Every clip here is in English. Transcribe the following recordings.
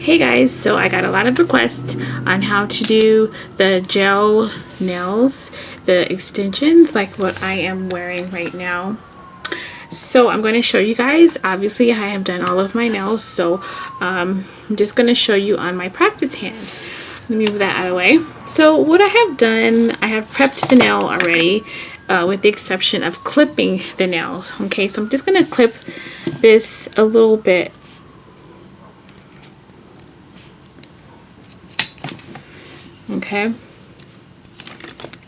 Hey guys, so I got a lot of requests on how to do the gel nails, the extensions like what I am wearing right now. So I'm going to show you guys. Obviously I have done all of my nails, so I'm just going to show you on my practice hand. Let me move that out of the way. So what I have done, I have prepped the nail already, with the exception of clipping the nails. Okay, so I'm just going to clip this a little bit. Okay,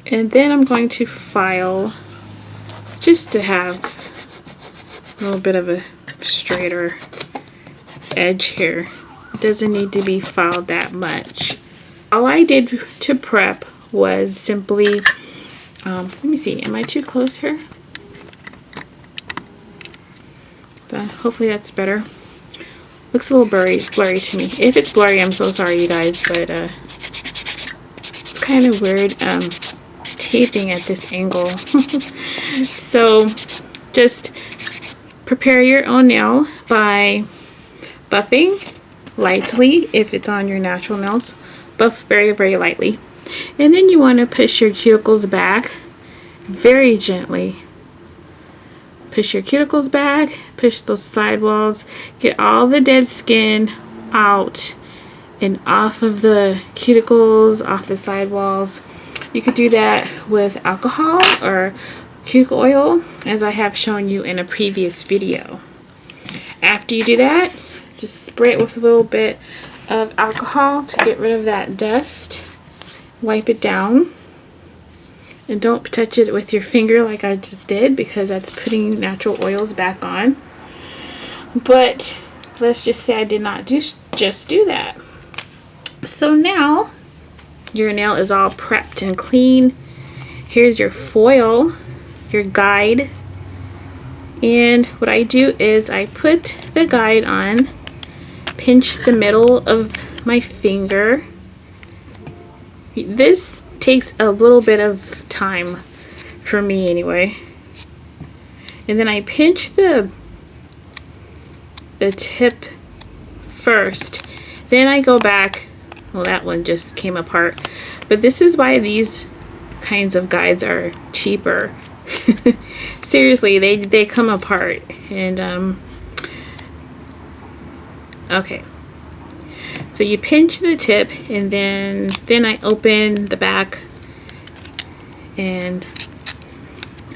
and then I'm going to file just to have a little bit of a straighter edge here. It doesn't need to be filed that much. All I did to prep was simply, let me see, am I too close here? Hopefully that's better. Looks a little blurry to me. If it's blurry, I'm so sorry you guys, but it's kind of weird taping at this angle. So just prepare your own nail by buffing lightly. If it's on your natural nails, buff very, very lightly. And then you want to push your cuticles back very gently. Push your cuticles back, push those sidewalls, get all the dead skin out and off of the cuticles, off the sidewalls. You could do that with alcohol or cuticle oil, as I have shown you in a previous video. After you do that, just spray it with a little bit of alcohol to get rid of that dust. Wipe it down. And don't touch it with your finger like I just did, because that's putting natural oils back on. But let's just say I did not just do that. So now your nail is all prepped and clean. Here's your foil, your guide. And what I do is I put the guide on, pinch the middle of my finger. This takes a little bit of time for me anyway. And then I pinch the tip first. Then I go back. Well, that one just came apart. But this is why these kinds of guides are cheaper. Seriously, they come apart. And okay. So you pinch the tip, and then I open the back and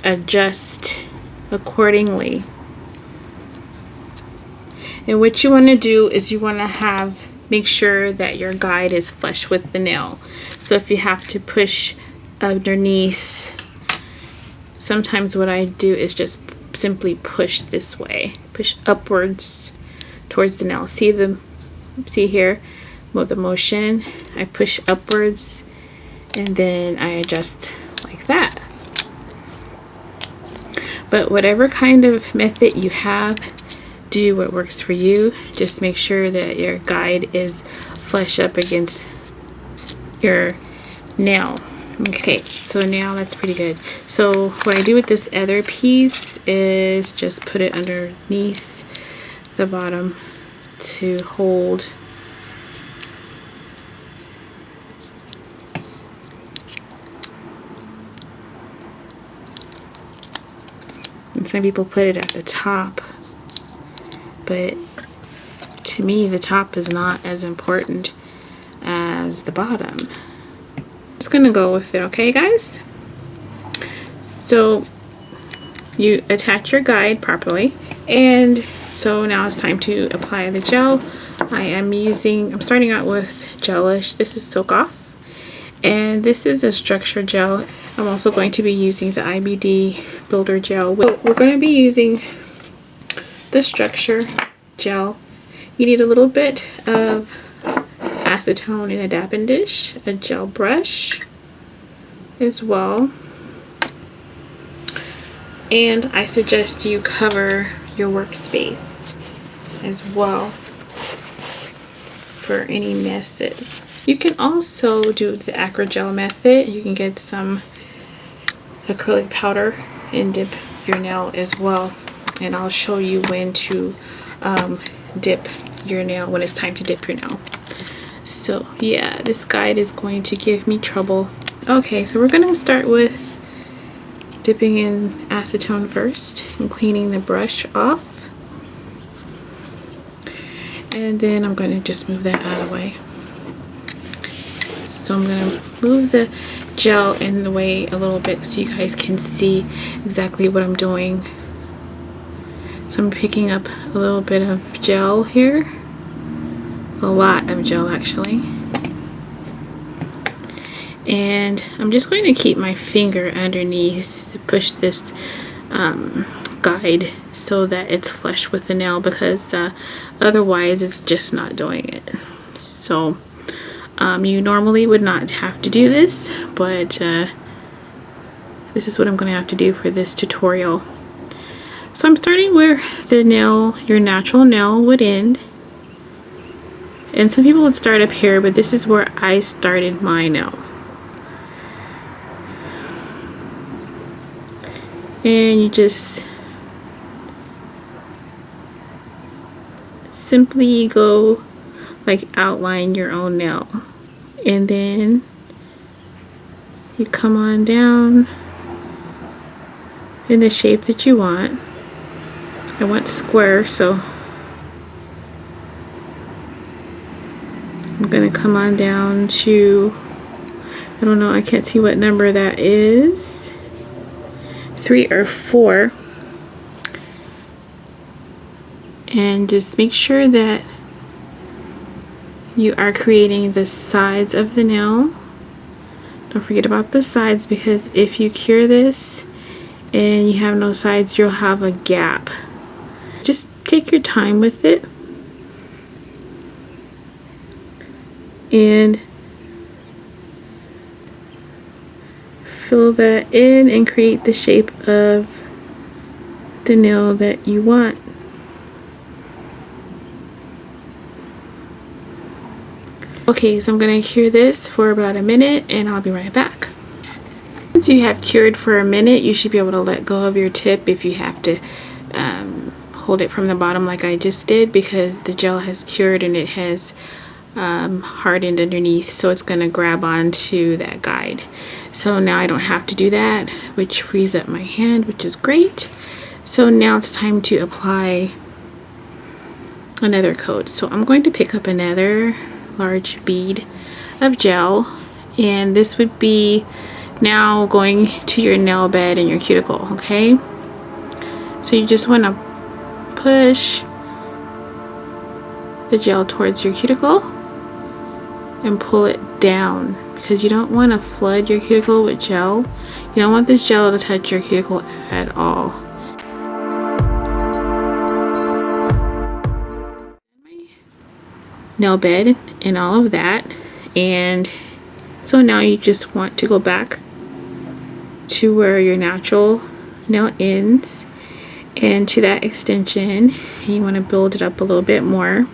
adjust accordingly. And what you want to do is you want to make sure that your guide is flush with the nail. So if you have to push underneath, sometimes what I do is just simply push this way, push upwards towards the nail. See here, with the motion, I push upwards and then I adjust like that. But whatever kind of method you have, do what works for you. Just make sure that your guide is flush up against your nail. Okay, so now that's pretty good. So what I do with this other piece is just put it underneath the bottom to hold. And some people put it at the top, but to me the top is not as important as the bottom. Just gonna go with it, okay guys? So you attach your guide properly, and so now it's time to apply the gel. I'm starting out with gelish. This is Soak Off, and this is a structure gel. I'm also going to be using the IBD builder gel. We're going to be using the structure gel. You need a little bit of acetone in a dabbing dish, a gel brush as well, and I suggest you cover your workspace as well for any messes. You can also do the acrogel method. You can get some acrylic powder and dip your nail as well, and I'll show you when to dip your nail when it's time to dip your nail. So yeah, this guide is going to give me trouble. Okay, so we're gonna start with dipping in acetone first and cleaning the brush off. And then I'm going to just move that out of the way. So I'm going to move the gel in the way a little bit so you guys can see exactly what I'm doing. So I'm picking up a little bit of gel here. A lot of gel actually. And I'm just going to keep my finger underneath to push this guide so that it's flush with the nail, because otherwise it's just not doing it. So you normally would not have to do this, but this is what I'm going to have to do for this tutorial. So I'm starting where the nail, your natural nail, would end. And some people would start up here, but this is where I started my nail. And you just simply go like outline your own nail, and then you come on down in the shape that you want. I want square, so I'm gonna come on down to, I don't know, I can't see what number that is, 3 or 4. And just make sure that you are creating the sides of the nail. Don't forget about the sides, because if you cure this and you have no sides, you'll have a gap. Just take your time with it and fill that in and create the shape of the nail that you want. Okay, so I'm going to cure this for about a minute and I'll be right back. Once you have cured for a minute, you should be able to let go of your tip if you have to hold it from the bottom like I just did, because the gel has cured and it has hardened underneath, so it's going to grab onto that guide. So now I don't have to do that, which frees up my hand, which is great. So now it's time to apply another coat. So I'm going to pick up another large bead of gel, and this would be now going to your nail bed and your cuticle. Okay, so you just want to push the gel towards your cuticle and pull it down, because you don't want to flood your cuticle with gel. You don't want this gel to touch your cuticle at all. Nail bed and all of that, and so now you just want to go back to where your natural nail ends and to that extension, and you want to build it up a little bit more.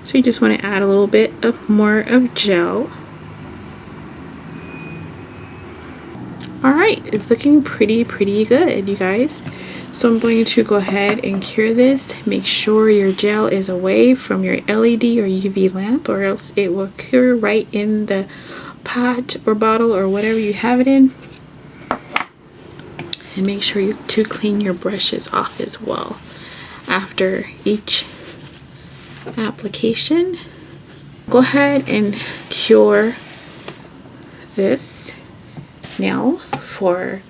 So you just want to add a little bit more of gel. Alright, it's looking pretty good, you guys. So I'm going to go ahead and cure this. Make sure your gel is away from your LED or UV lamp, or else it will cure right in the pot or bottle or whatever you have it in. And make sure to clean your brushes off as well after each application. Go ahead and cure this nail for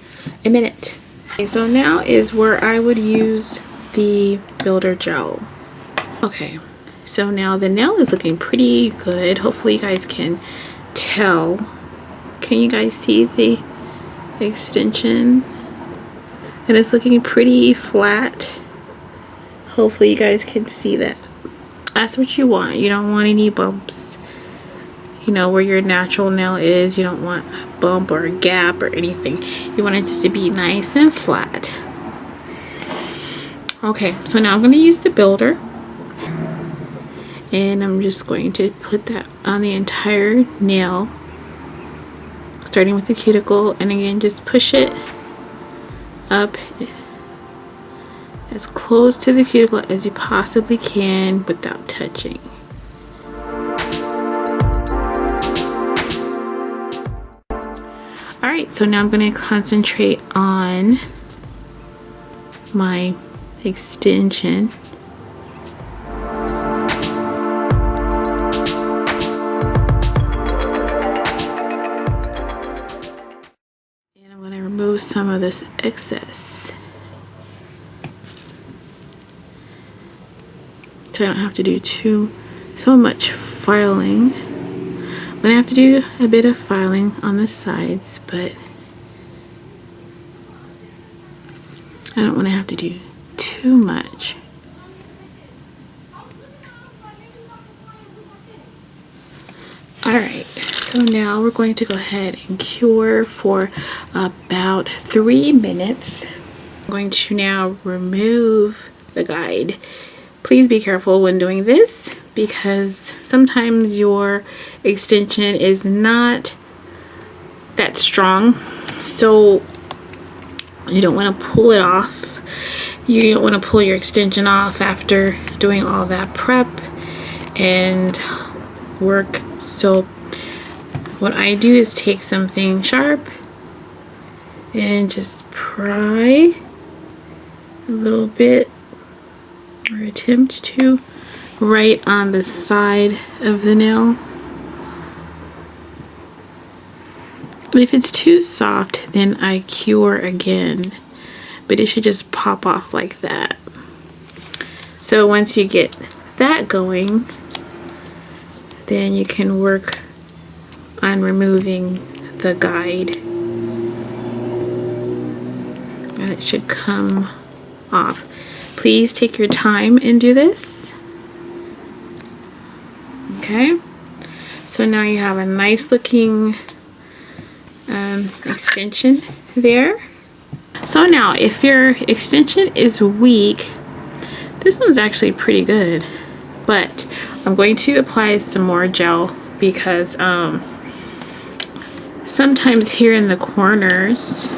a minute. Okay, so now is where I would use the builder gel. Okay, so now the nail is looking pretty good. Hopefully you guys can tell. Can you guys see the extension? And it's looking pretty flat. Hopefully you guys can see that. That's what you want. You don't want any bumps. You know, where your natural nail is, you don't want a bump or a gap or anything. You want it just to be nice and flat. Okay, so now I'm going to use the builder. And I'm just going to put that on the entire nail, starting with the cuticle, and again just push it up as close to the cuticle as you possibly can without touching. Alright, so now I'm going to concentrate on my extension. And I'm going to remove some of this excess, so I don't have to do so much filing. I'm going to have to do a bit of filing on the sides, but I don't want to have to do too much. Alright, so now we're going to go ahead and cure for about 3 minutes. I'm going to now remove the guide. Please be careful when doing this, because sometimes your extension is not that strong, so you don't want to pull it off. You don't want to pull your extension off after doing all that prep and work. So what I do is take something sharp and just pry a little bit, or attempt to, right on the side of the nail. If it's too soft, then I cure again, but it should just pop off like that. So once you get that going, then you can work on removing the guide, and it should come off. Please take your time and do this. Okay, so now you have a nice looking extension there. So now if your extension is weak, this one's actually pretty good, but I'm going to apply some more gel, because sometimes here in the corners,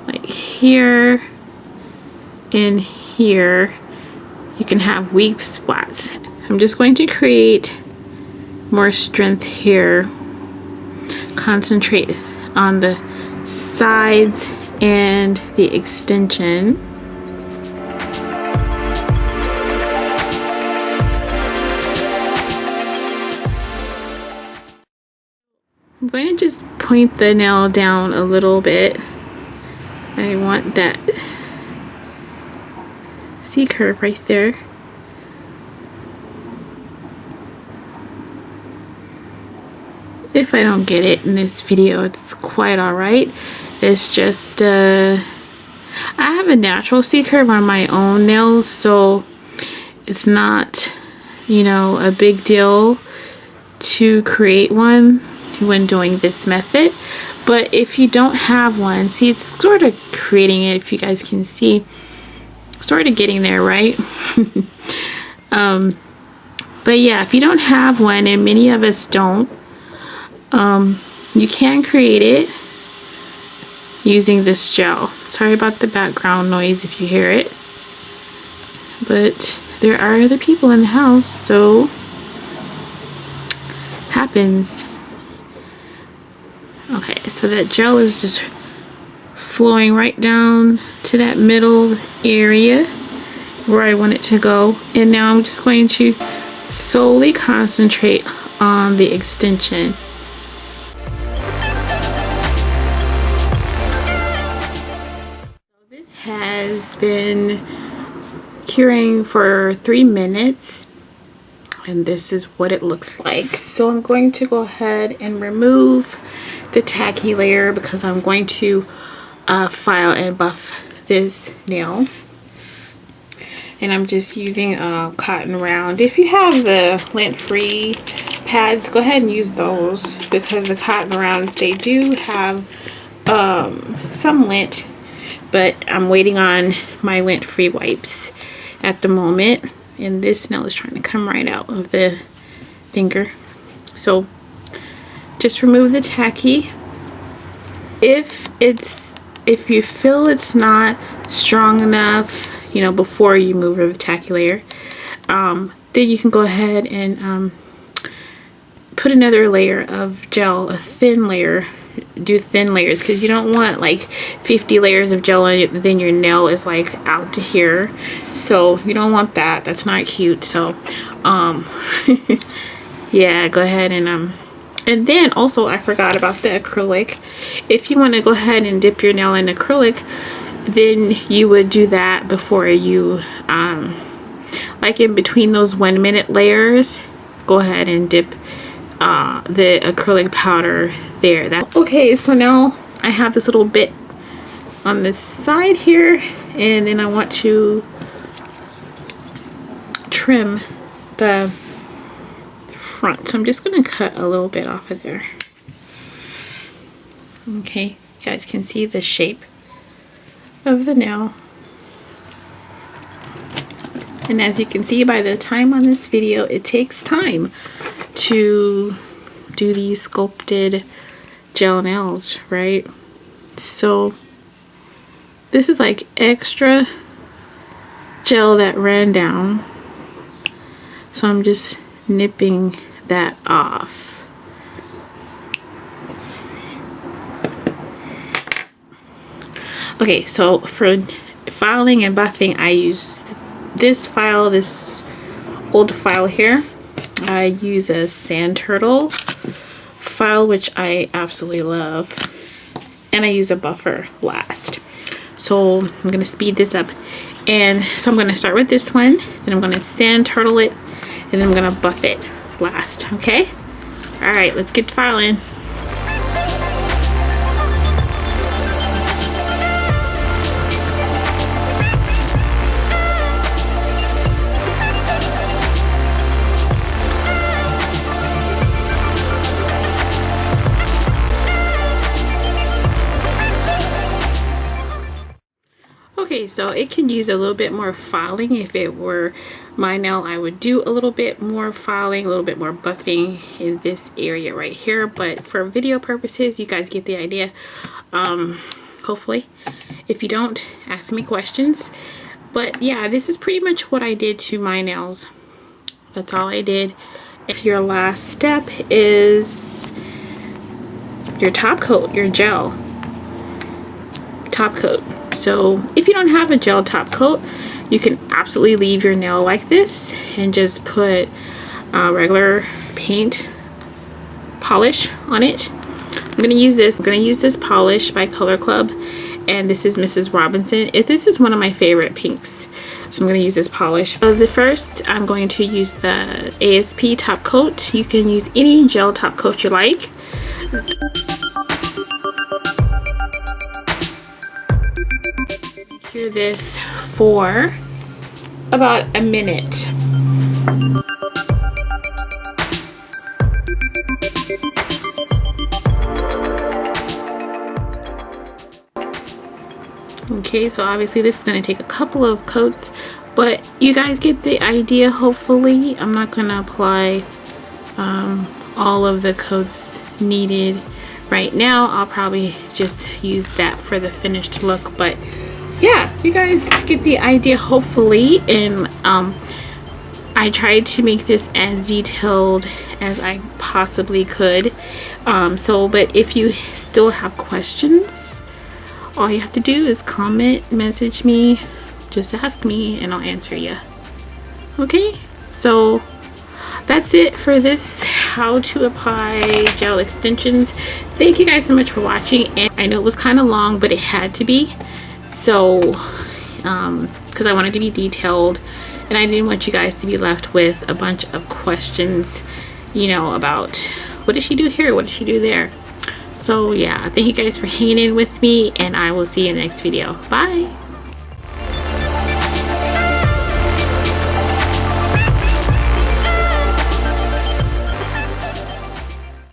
like here and here, you can have weak spots. I'm just going to create more strength here, concentrate on the sides and the extension. I'm going to just point the nail down a little bit. I want that C curve right there. If I don't get it in this video, it's quite alright. It's just I have a natural C curve on my own nails, so it's not, you know, a big deal to create one when doing this method. But if you don't have one, see, it's sort of creating it, if you guys can see, sort of getting there, right? But yeah, if you don't have one, and many of us don't, you can create it using this gel. Sorry about the background noise if you hear it, but there are other people in the house, so happens. Okay, so that gel is just flowing right down to that middle area where I want it to go, and now I'm just going to solely concentrate on the extension. This has been curing for 3 minutes, and this is what it looks like. So I'm going to go ahead and remove the tacky layer, because I'm going to file and buff this nail, and I'm just using a cotton round. If you have the lint-free pads, go ahead and use those, because the cotton rounds, they do have some lint, but I'm waiting on my lint-free wipes at the moment, and this nail is trying to come right out of the finger. So just remove the tacky. If you feel it's not strong enough, you know, before you move over the tacky layer, then you can go ahead and put another layer of gel, a thin layer. Do thin layers because you don't want like 50 layers of gel in it, then your nail is like out to here, so you don't want that. That's not cute. So yeah, go ahead and then also I forgot about the acrylic. If you want to go ahead and dip your nail in acrylic, then you would do that before you like in between those 1 minute layers, go ahead and dip the acrylic powder there. Okay, so now I have this little bit on this side here, and then I want to trim the front, so I'm just going to cut a little bit off of there. Okay, you guys can see the shape of the nail, and as you can see by the time on this video, it takes time to do these sculpted gel nails, right? So this is like extra gel that ran down, so I'm just nipping that off. Okay, so for filing and buffing, I use this file, this old file here. I use a sand turtle file, which I absolutely love, and I use a buffer last. So I'm going to speed this up, and so I'm going to start with this one, then I'm going to sand turtle it, and then I'm going to buff it last. Okay, all right, let's get filing. Okay, so it can use a little bit more filing. If it were my nail, I would do a little bit more filing, a little bit more buffing in this area right here, but for video purposes, you guys get the idea. Hopefully. If you don't, ask me questions. But yeah, this is pretty much what I did to my nails. That's all I did. And your last step is your top coat, your gel top coat. So if you don't have a gel top coat, you can absolutely leave your nail like this and just put regular paint polish on it. I'm going to use this polish by Color Club, and this is Mrs. Robinson. This is one of my favorite pinks, so I'm going to use this polish. So the first, I'm going to use the ASP top coat. You can use any gel top coat you like. Cure this for about a minute. Okay, so obviously this is going to take a couple of coats, but you guys get the idea. Hopefully I'm not going to apply all of the coats needed right now. I'll probably just use that for the finished look, but yeah, you guys get the idea hopefully. And I tried to make this as detailed as I possibly could. But if you still have questions, all you have to do is comment, message me, just ask me, and I'll answer you. Okay, so that's it for this how to apply gel extensions. Thank you guys so much for watching, and I know it was kind of long, but it had to be. So because I wanted to be detailed, and I didn't want you guys to be left with a bunch of questions, you know, about what did she do here, what did she do there. So yeah, thank you guys for hanging in with me, and I will see you in the next video. Bye.